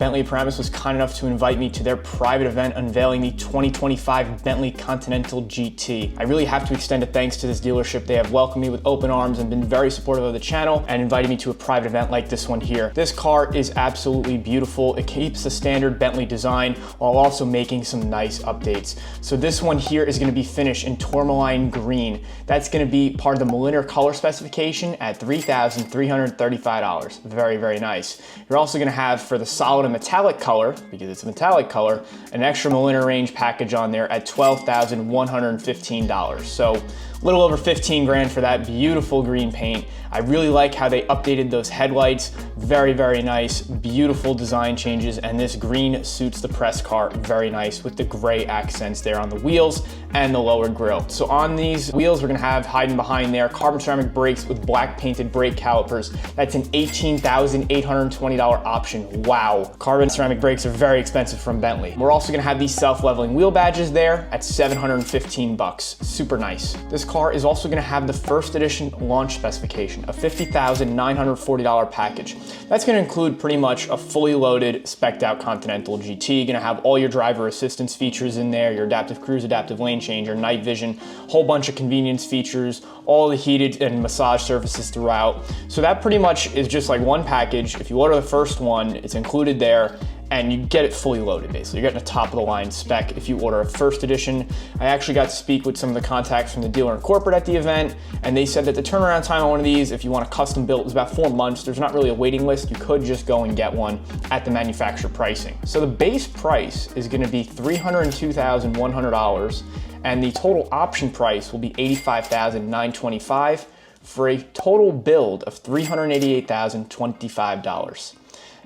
Bentley of Paramus was kind enough to invite me to their private event unveiling the 2025 Bentley Continental GT. I really have to extend a thanks to this dealership. They have welcomed me with open arms and been very supportive of the channel and invited me to a private event like this one here. This car is absolutely beautiful. It keeps the standard Bentley design while also making some nice updates. So this one here is going to be finished in tourmaline green. That's going to be part of the Mulliner color specification at $3,335. Very, very nice. You're also going to have, for the solid metallic color, because it's a metallic color, an extra Mulliner range package on there at $12,115. So a little over 15 grand for that beautiful green paint. I really like how they updated those headlights. Very, very nice, beautiful design changes, and this green suits the press car very nice with the gray accents there on the wheels and the lower grille. So on these wheels, we're gonna have, hiding behind there, carbon ceramic brakes with black painted brake calipers. That's an $18,820 option. Wow. Carbon ceramic brakes are very expensive from Bentley. We're also gonna have these self-leveling wheel badges there at $715. Super nice. This car is also gonna have the first edition launch specification, a $50,940 package. That's gonna include pretty much a fully loaded, spec'd out Continental GT. You're gonna have all your driver assistance features in there, your adaptive cruise, adaptive lane changer, night vision, whole bunch of convenience features, all the heated and massage surfaces throughout. So that pretty much is just like one package. If you order the first one, it's included there, and you get it fully loaded, basically. You're getting a top of the line spec if you order a first edition. I actually got to speak with some of the contacts from the dealer and corporate at the event, and they said that the turnaround time on one of these, if you want a custom built, is about 4 months. There's not really a waiting list. You could just go and get one at the manufacturer pricing. So the base price is gonna be $302,100, and the total option price will be $85,925 for a total build of $388,025.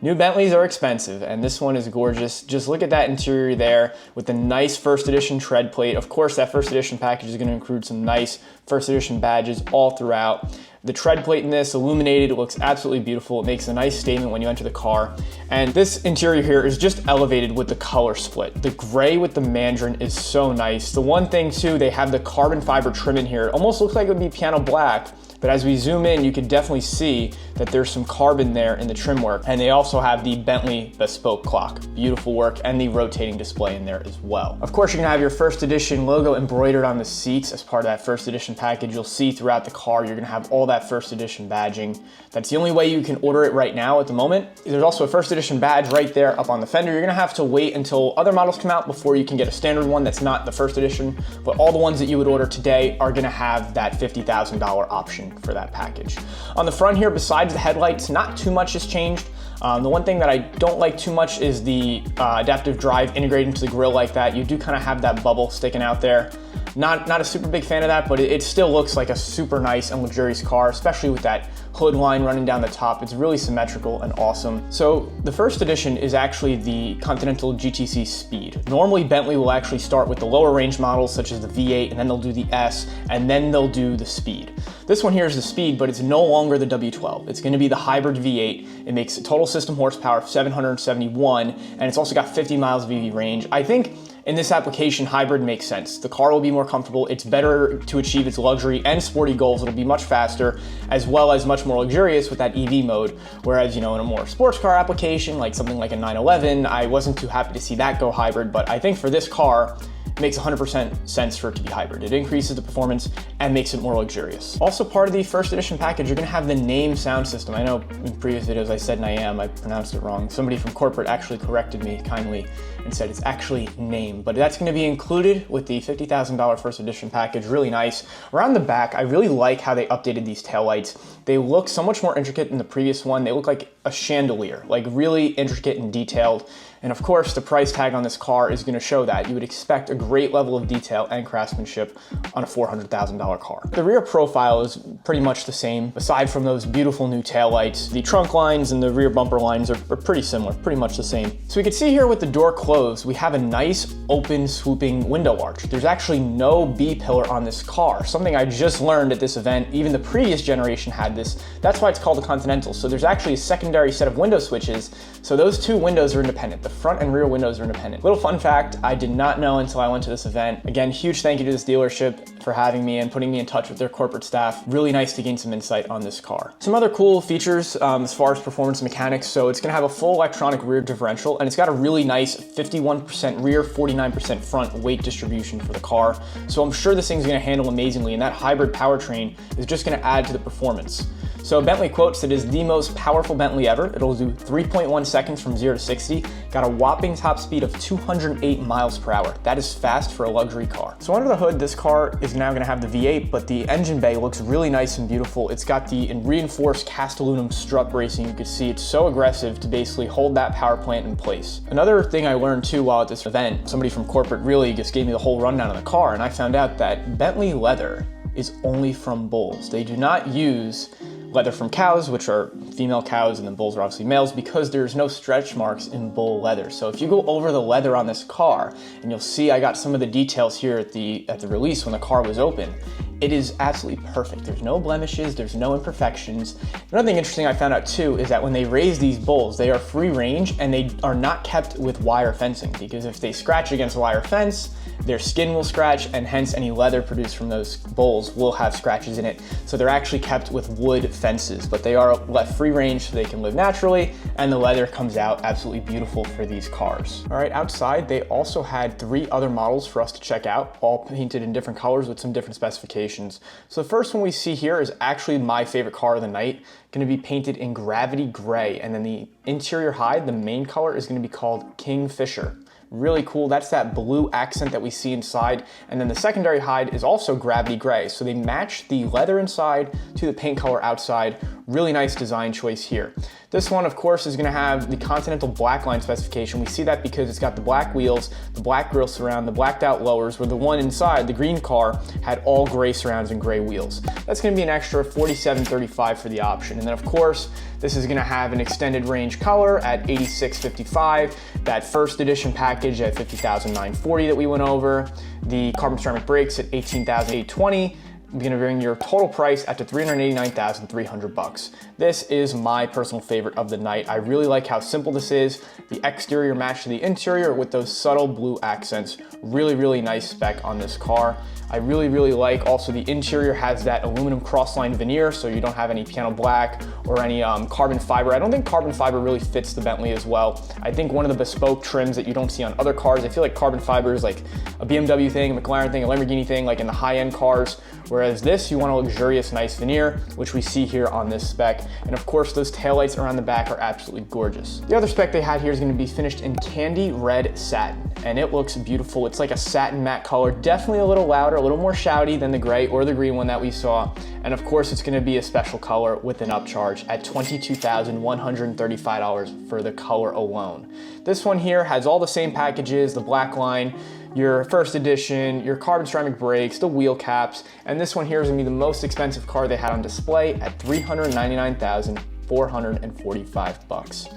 New Bentleys are expensive, and this one is gorgeous. Just look at that interior there with the nice first edition tread plate. Of course, that first edition package is gonna include some nice first edition badges all throughout. The tread plate in this, illuminated, it looks absolutely beautiful. It makes a nice statement when you enter the car. And this interior here is just elevated with the color split. The gray with the mandarin is so nice. The one thing too, they have the carbon fiber trim in here. It almost looks like it would be piano black, but as we zoom in, you can definitely see that there's some carbon there in the trim work. And they also have the Bentley bespoke clock. Beautiful work, and the rotating display in there as well. Of course, you're gonna have your first edition logo embroidered on the seats as part of that first edition package. You'll see throughout the car, you're gonna have all that first edition badging. That's the only way you can order it right now at the moment. There's also a first edition badge right there up on the fender. You're gonna have to wait until other models come out before you can get a standard one that's not the first edition, but all the ones that you would order today are gonna have that $50,000 option for that package. On the front here, besides the headlights, not too much has changed. The one thing that I don't like too much is the adaptive drive integrated into the grille like that. You do kind of have that bubble sticking out there. Not a super big fan of that, but it still looks like a super nice and luxurious car, especially with that hood line running down the top. It's really symmetrical and awesome. So the first edition is actually the Continental GTC Speed. Normally Bentley will actually start with the lower range models such as the V8, and then they'll do the S, and then they'll do the Speed. This one here is the Speed, but it's no longer the W12. It's gonna be the hybrid V8. It makes a total system horsepower of 771, and it's also got 50 miles of EV range. I think in this application, hybrid makes sense. The car will be more comfortable. It's better to achieve its luxury and sporty goals. It'll be much faster, as well as much more luxurious with that EV mode. Whereas, you know, in a more sports car application, like something like a 911, I wasn't too happy to see that go hybrid. But I think for this car, it makes 100% sense for it to be hybrid. It increases the performance and makes it more luxurious. Also part of the first edition package, you're gonna have the NAME sound system. I know in previous videos I said NAM, I pronounced it wrong. Somebody from corporate actually corrected me kindly and said it's actually NAME, but that's gonna be included with the $50,000 first edition package. Really nice. Around the back, I really like how they updated these taillights. They look so much more intricate than the previous one. They look like a chandelier, like really intricate and detailed. And of course, the price tag on this car is gonna show that. You would expect a great level of detail and craftsmanship on a $400,000 car. The rear profile is pretty much the same. Aside from those beautiful new taillights, the trunk lines and the rear bumper lines are pretty similar, pretty much the same. So we can see here with the door closed, we have a nice open swooping window arch. There's actually no B-pillar on this car, something I just learned at this event. Even the previous generation had this. That's why it's called the Continental. So there's actually a secondary secondary set of window switches, so those two windows are independent. The front and rear windows are independent. Little fun fact, I did not know until I went to this event. Again, huge thank you to this dealership for having me and putting me in touch with their corporate staff. Really nice to gain some insight on this car. Some other cool features as far as performance mechanics. So it's gonna have a full electronic rear differential, and it's got a really nice 51% rear, 49% front weight distribution for the car. So I'm sure this thing's gonna handle amazingly, and that hybrid powertrain is just gonna add to the performance. So Bentley quotes it is the most powerful Bentley ever. It'll do 3.1 seconds from 0 to 60. Got a whopping top speed of 208 miles per hour. That is fast for a luxury car. So under the hood, this car is now gonna have the V8, but the engine bay looks really nice and beautiful. It's got the reinforced cast aluminum strut bracing. You can see it's so aggressive to basically hold that power plant in place. Another thing I learned too while at this event, somebody from corporate really just gave me the whole rundown of the car, and I found out that Bentley leather is only from bulls. They do not use leather from cows, which are female cows, and then bulls are obviously males, because there's no stretch marks in bull leather. So if you go over the leather on this car, and you'll see I got some of the details here at the release when the car was open, it is absolutely perfect. There's no blemishes, there's no imperfections. Another thing interesting I found out too is that when they raise these bulls, they are free range and they are not kept with wire fencing, because if they scratch against a wire fence, their skin will scratch, and hence any leather produced from those bulls will have scratches in it. So they're actually kept with wood fences, but they are left free range so they can live naturally, and the leather comes out absolutely beautiful for these cars. All right, outside they also had 3 other models for us to check out, all painted in different colors with some different specifications. So the first one we see here is actually my favorite car of the night, gonna be painted in gravity gray, and then the interior hide, the main color, is gonna be called Kingfisher. Really cool. That's that blue accent that we see inside. And then the secondary hide is also gravity gray. So they match the leather inside to the paint color outside. Really nice design choice here. This one, of course, is gonna have the Continental black line specification. We see that because it's got the black wheels, the black grille surround, the blacked out lowers, where the one inside, the green car, had all gray surrounds and gray wheels. That's gonna be an extra $47.35 for the option. And then of course, this is gonna have an extended range color at $86.55, that first edition package at $50,940 that we went over, the carbon ceramic brakes at $18,820, gonna bring your total price up to $389,300. This is my personal favorite of the night. I really like how simple this is. The exterior matched to the interior with those subtle blue accents. Really, really nice spec on this car. I really, really like also the interior has that aluminum cross-line veneer, so you don't have any piano black or any carbon fiber. I don't think carbon fiber really fits the Bentley as well. I think one of the bespoke trims that you don't see on other cars, I feel like carbon fiber is like a BMW thing, a McLaren thing, a Lamborghini thing, like in the high-end cars. Whereas this, you want a luxurious, nice veneer, which we see here on this spec. And of course, those taillights around the back are absolutely gorgeous. The other spec they had here is gonna be finished in candy red satin, and it looks beautiful. It's like a satin matte color, definitely a little louder, a little more shouty than the gray or the green one that we saw. And of course, it's gonna be a special color with an upcharge at $22,135 for the color alone. This one here has all the same packages, the black line, your first edition, your carbon ceramic brakes, the wheel caps, and this one here is gonna be the most expensive car they had on display at $399,445.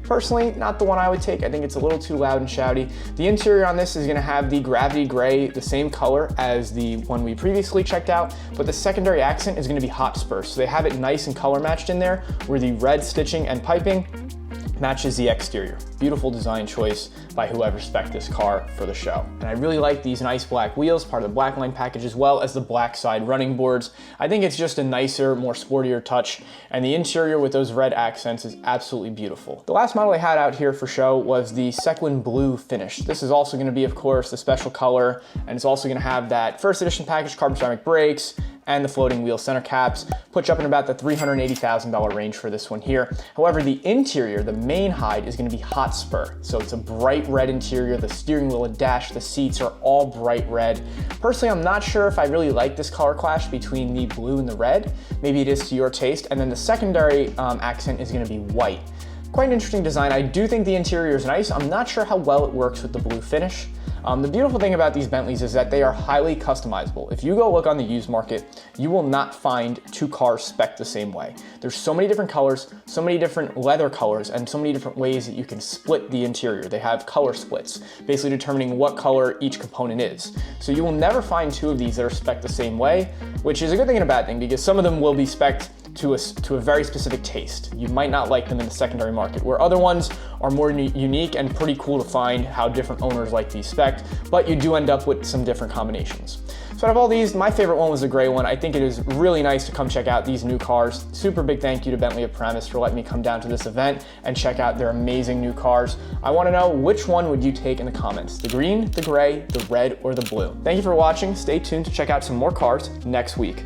Personally, not the one I would take. I think it's a little too loud and shouty. The interior on this is gonna have the gravity gray, the same color as the one we previously checked out, but the secondary accent is gonna be Hotspur. So they have it nice and color matched in there, where the red stitching and piping matches the exterior. Beautiful design choice by whoever spec'd this car for the show. And I really like these nice black wheels, part of the black line package, as well as the black side running boards. I think it's just a nicer, more sportier touch, and the interior with those red accents is absolutely beautiful. The last model I had out here for show was the Sequin Blue finish. This is also gonna be, of course, the special color, and it's also gonna have that first edition package, carbon ceramic brakes, and the floating wheel center caps, put you up in about the $380,000 range for this one here. However, the interior, the main hide, is gonna be Hotspur. So it's a bright red interior, the steering wheel, the dash, the seats are all bright red. Personally, I'm not sure if I really like this color clash between the blue and the red. Maybe it is to your taste. And then the secondary accent is gonna be white. Quite an interesting design. I do think the interior is nice. I'm not sure how well it works with the blue finish. The beautiful thing about these Bentleys is that they are highly customizable. If you go look on the used market, you will not find two cars spec'd the same way. There's so many different colors, so many different leather colors, and so many different ways that you can split the interior. They have color splits, basically determining what color each component is. So you will never find two of these that are spec'd the same way, which is a good thing and a bad thing, because some of them will be spec'd to a very specific taste. You might not like them in the secondary market, where other ones are more unique and pretty cool to find how different owners like these spec'd, but you do end up with some different combinations. So out of all these, my favorite one was the gray one. I think it is really nice to come check out these new cars. Super big thank you to Bentley of Paramus for letting me come down to this event and check out their amazing new cars. I want to know, which one would you take in the comments? The green, the gray, the red, or the blue? Thank you for watching. Stay tuned to check out some more cars next week.